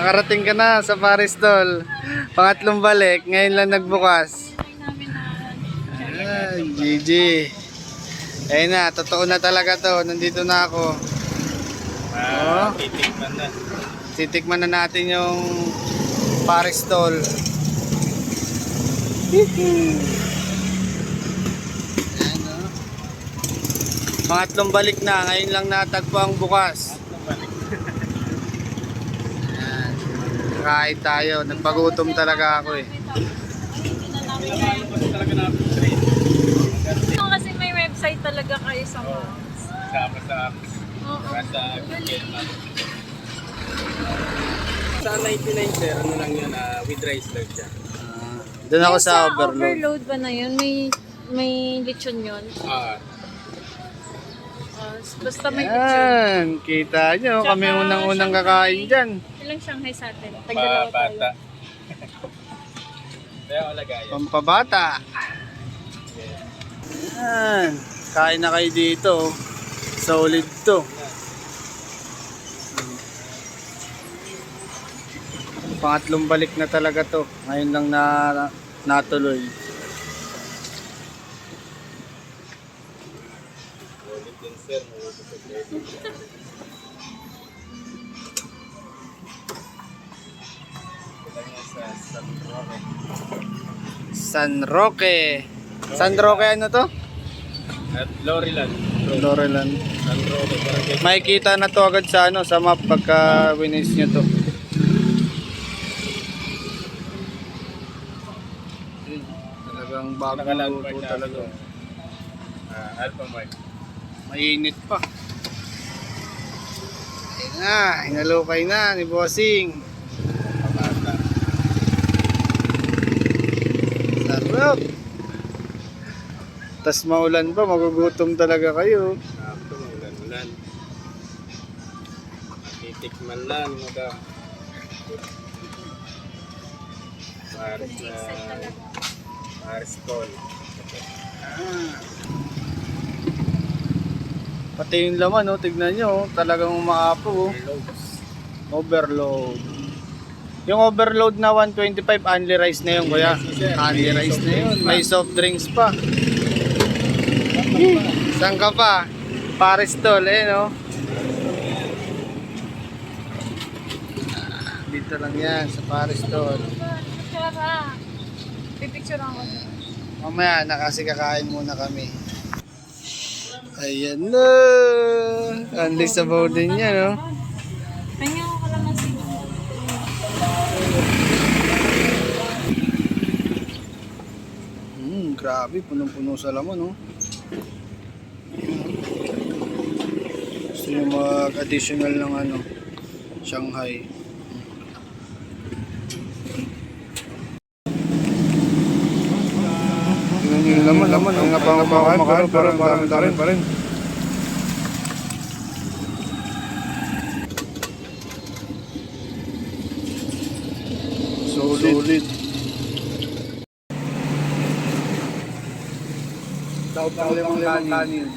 Nakarating ka na sa Paris Doll. Pangatlong balik, ngayon lang nagbukas. Ay, GG. Ayun na, totoo na talaga to. Nandito na ako. Titikman na. Titikman na natin yung Paris Doll. Pangatlong balik na, ngayon lang natagpo ang bukas. Kain tayo, nagpagutom talaga ako eh. Kasi may website talaga kayo sa Moms. Sama sa sa 99 sir, ano lang yun, with rice lang siya. Doon ako Yung sa overload. Overload ba na yun? May lechon yun? Basta may lechon. Yan, kita nyo, kami Tsaka unang-unang Shanghai. kakain dyan. Ilang Shanghai sa atin? Tagdalawa tayo. Bata. Kaya wala gaya. Pampabata. Yan, kain na kayo dito. Solid to. Pangatlong balik na talaga to. Ngayon lang natuloy. Ulit din sir. San Roque. San Roque ano to? At Loriland. Loreland. San Roque. Makikita na to agad sa sa map pagka winis nyo to. Talagang bagong luto talaga. Alpha Mart. Mainit pa. Ayun na, hinalukay na ni Bossing. Bata. Sarap. Tas maulan pa, magugutom talaga kayo. Ito, ulan-ulan. Titikman lang, madam. Paris Doll. Pati yung laman, oh, tignan nyo, talagang umaapo. Oh. Overload. Yung overload na 125, only rice na yun, kuya. Only rice na yun. May soft drinks pa. Saan ka pa? Paris Doll, eh, no? Dito lang yan, sa Paris Doll. Pipicture ako. Mamaya, kakain muna kami. Ayan na. Anli sa din niya, no? Kanya ko lang ng sino. Grabe, punong-puno sa laman, no? Gusto nyo mag-additional ng ano, Shanghai. Tingnan nyo yung laman, ang nga pero parang dami pa rin. Solid. Daw pa limang kanin.